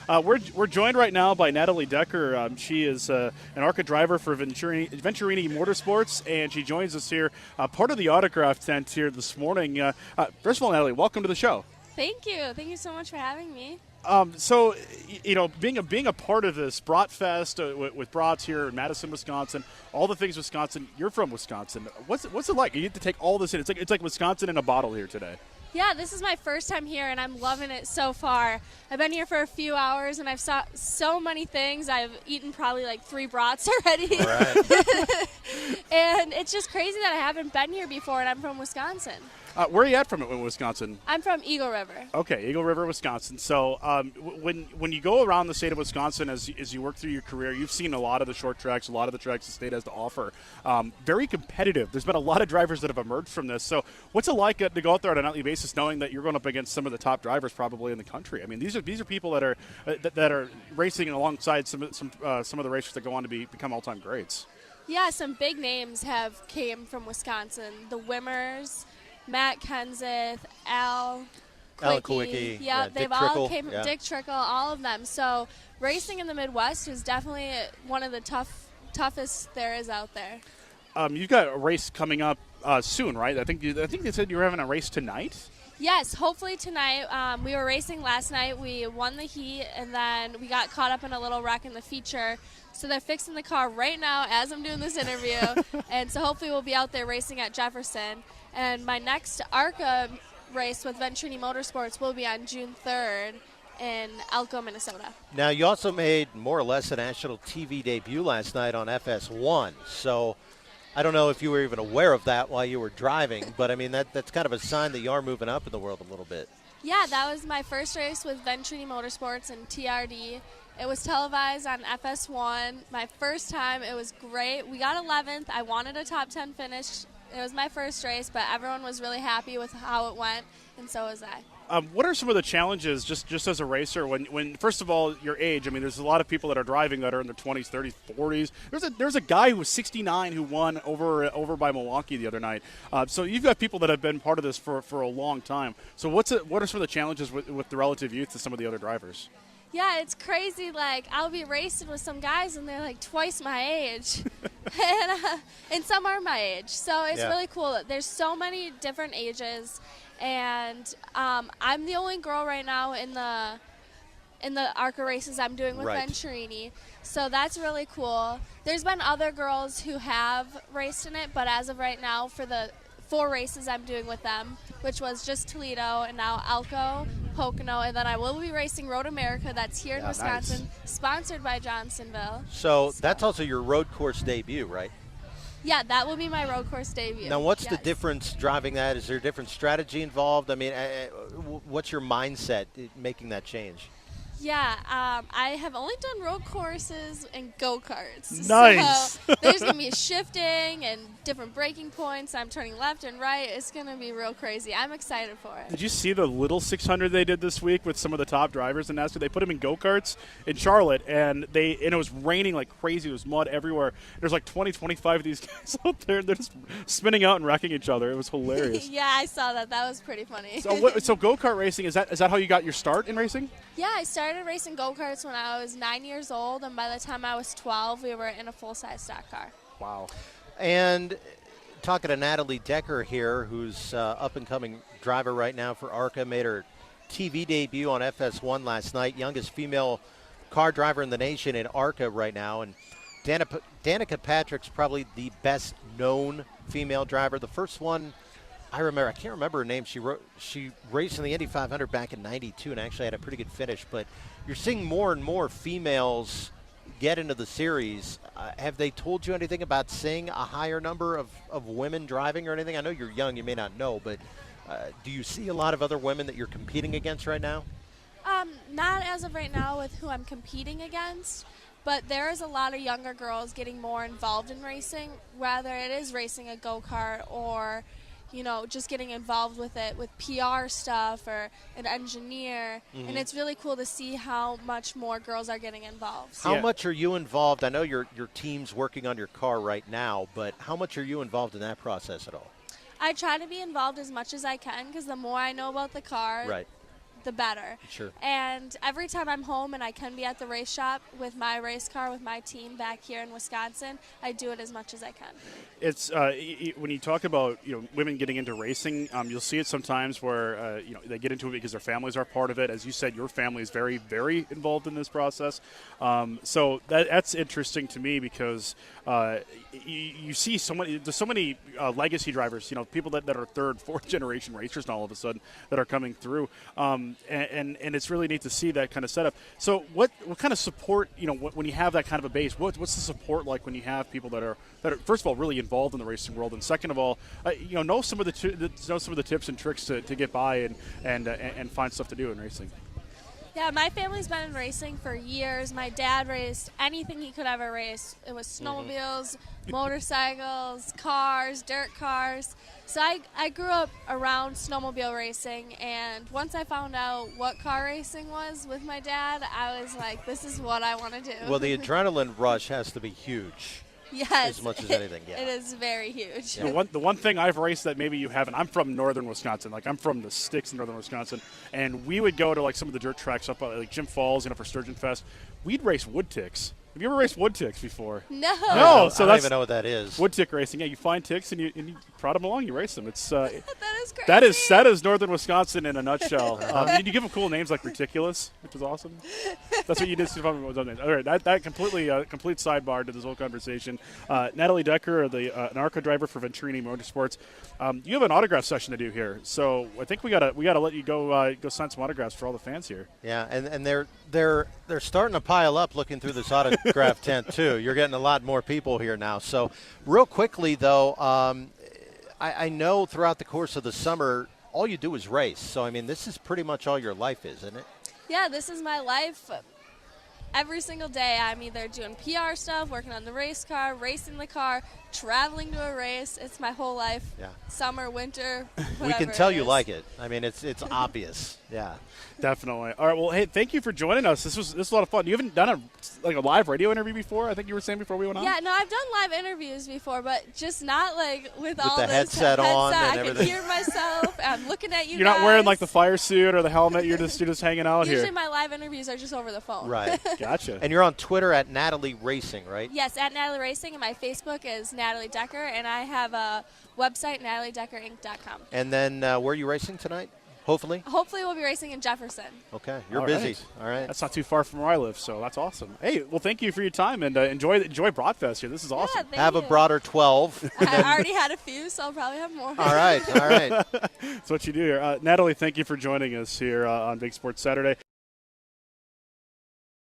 We're joined right now by Natalie Decker. She is an ARCA driver for Venturini Motorsports, and she joins us here, part of the autograph tent here this morning. First of all, Natalie, welcome to the show. Thank you. Thank you so much for having me. So, being a part of this Brat Fest with Brats here in Madison, Wisconsin, all the things Wisconsin. You're from Wisconsin. What's it like? You get to take all this in. It's like Wisconsin in a bottle here today. Yeah, this is my first time here, and I'm loving it so far. I've been here for a few hours, and I've saw so many things. I've eaten probably like 3 brats already. All right. And it's just crazy that I haven't been here before, and I'm from Wisconsin. Where are you at from in Wisconsin? I'm from Eagle River. Okay, Eagle River, Wisconsin. So when you go around the state of Wisconsin as you work through your career, you've seen a lot of the short tracks, a lot of the tracks the state has to offer. Very competitive. There's been a lot of drivers that have emerged from this. So what's it like to go out there on a nightly basis knowing that you're going up against some of the top drivers probably in the country? I mean, these are people that are racing alongside some of the racers that go on to become all-time greats. Yeah, some big names have came from Wisconsin. The Wimmers, Matt Kenseth, Al Kwiecki. Yeah, they've Dick all Trickle. came. Yeah. Dick Trickle, all of them. So racing in the Midwest is definitely one of the toughest there is out there. You've got a race coming up soon, right? I think they said you were having a race tonight. Yes, hopefully tonight. We were racing last night. We won the heat, and then we got caught up in a little wreck in the feature. So they're fixing the car right now as I'm doing this interview. And so hopefully we'll be out there racing at Jefferson. And my next ARCA race with Venturini Motorsports will be on June 3rd in Elko, Minnesota. Now, you also made more or less a national TV debut last night on FS1. So I don't know if you were even aware of that while you were driving, but, I mean, that's kind of a sign that you are moving up in the world a little bit. Yeah, that was my first race with Venturini Motorsports and TRD. It was televised on FS1. My first time, it was great. We got 11th. I wanted a top 10 finish. It was my first race, but everyone was really happy with how it went, and so was I. What are some of the challenges just as a racer when first of all, your age? I mean, there's a lot of people that are driving that are in their 20s, 30s, 40s. There's a guy who was 69 who won over by Milwaukee the other night. So you've got people that have been part of this for a long time. So what are some of the challenges with the relative youth to some of the other drivers? Yeah, it's crazy. Like, I'll be racing with some guys, and they're like twice my age, and some are my age. So it's really cool. There's so many different ages, and I'm the only girl right now in the ARCA races I'm doing with Venturini. So that's really cool. There's been other girls who have raced in it, but as of right now, for the 4 races I'm doing with them, which was just Toledo and now Elko, Pocono, and then I will be racing Road America that's here in Wisconsin, sponsored by Johnsonville. So that's also your road course debut, right? Yeah, that will be my road course debut. Now, what's the difference driving that? Is there a different strategy involved? I mean, what's your mindset making that change? Yeah, I have only done road courses and GoKarts. Nice. So there's going to be shifting and different braking points. I'm turning left and right. It's going to be real crazy. I'm excited for it. Did you see the little 600 they did this week with some of the top drivers in NASCAR? They put them in go-karts in Charlotte, and it was raining like crazy. There was mud everywhere. There's like 20, 25 of these guys out there. They're just spinning out and wrecking each other. It was hilarious. Yeah, I saw that. That was pretty funny. So go-kart racing, is that how you got your start in racing? Yeah, I started racing go-karts when I was 9 years old, and by the time I was 12, we were in a full-size stock car. Wow. And talking to Natalie Decker here, who's up-and-coming driver right now for ARCA, made her TV debut on FS1 last night, youngest female car driver in the nation in ARCA right now. And Danica Patrick's probably the best-known female driver. The first one I can't remember her name. She raced in the Indy 500 back in '92 and actually had a pretty good finish. But you're seeing more and more females get into the series. Have they told you anything about seeing a higher number of women driving or anything? I know you're young, you may not know, but do you see a lot of other women that you're competing against right now? Not as of right now with who I'm competing against, but there is a lot of younger girls getting more involved in racing, whether it is racing a go-kart or just getting involved with it with PR stuff or an engineer. Mm-hmm. And it's really cool to see how much more girls are getting involved. How much are you involved? I know your team's working on your car right now, but how much are you involved in that process at all? I try to be involved as much as I can because the more I know about the car, the better. Sure. And every time I'm home and I can be at the race shop with my race car, with my team back here in Wisconsin, I do it as much as I can. It's when you talk about women getting into racing, you'll see it sometimes where they get into it because their families are part of it. As you said, your family is very, very involved in this process. So that's interesting to me because you see there's so many legacy drivers, people that are third, fourth generation racers now all of a sudden that are coming through, and it's really neat to see that kind of setup. So what kind of support, when you have that kind of a base, what's the support like when you have people that are first of all really involved in the racing world, and second of all, know some of the tips and tricks to get by and find stuff to do in racing. Yeah, my family's been in racing for years. My dad raced anything he could ever race. It was snowmobiles, motorcycles, cars, dirt cars. So I grew up around snowmobile racing, and once I found out what car racing was with my dad, I was like, this is what I want to do. Well, the adrenaline rush has to be huge. Yes. As much as anything, yeah. It is very huge. Yeah. The one thing I've raced that maybe you haven't, I'm from northern Wisconsin. Like, I'm from the sticks in northern Wisconsin, and we would go to, like, some of the dirt tracks up at, like, Jim Falls, for Sturgeon Fest. We'd race wood ticks. Have you ever raced wood ticks before? No. No, so I don't that's even know what that is. wood tick racing. Yeah, you find ticks and you prod them along. You race them. It's that is crazy. that is northern Wisconsin in a nutshell. You give them cool names like Ridiculous, which is awesome. That's what you did. All right, that complete sidebar to this whole conversation. Natalie Decker, an ARCA driver for Venturini Motorsports. You have an autograph session to do here, so I think we gotta let you go sign some autographs for all the fans here. Yeah, and they're starting to pile up looking through this autograph tent too. You're getting a lot more people here now. So real quickly though, I know throughout the course of the summer all you do is race. So I mean, this is pretty much all your life, isn't it? Yeah, this is my life. Every single day I'm either doing PR stuff, working on the race car, racing the car, traveling to a race. It's my whole life. Yeah. Summer, winter, whatever. We can tell it you is. like it. I mean, it's obvious. Yeah. Definitely. All right. Well, hey, thank you for joining us. This was a lot of fun. You haven't done a live radio interview before? I think you were saying before we went on. Yeah, no, I've done live interviews before, but just not like with all the this headset on and I can everything. hear myself. I'm looking at you. You're not wearing like the fire suit or the helmet. You're just hanging out Usually here. my live interviews are just over the phone. Right. Gotcha. And you're on Twitter at Natalie Racing, right? Yes, at Natalie Racing, and my Facebook is Natalie Decker, and I have a website, NatalieDeckerInc.com. And then where are you racing tonight? Hopefully. Hopefully we'll be racing in Jefferson. Okay, you're All busy. right. All right. That's not too far from where I live, so that's awesome. Hey, well, thank you for your time, and enjoy Broadfest here. This is awesome. Yeah, thank Have you. a broader 12. I already had a few, so I'll probably have more. All right. That's what you do here. Natalie, thank you for joining us here on Big Sports Saturday.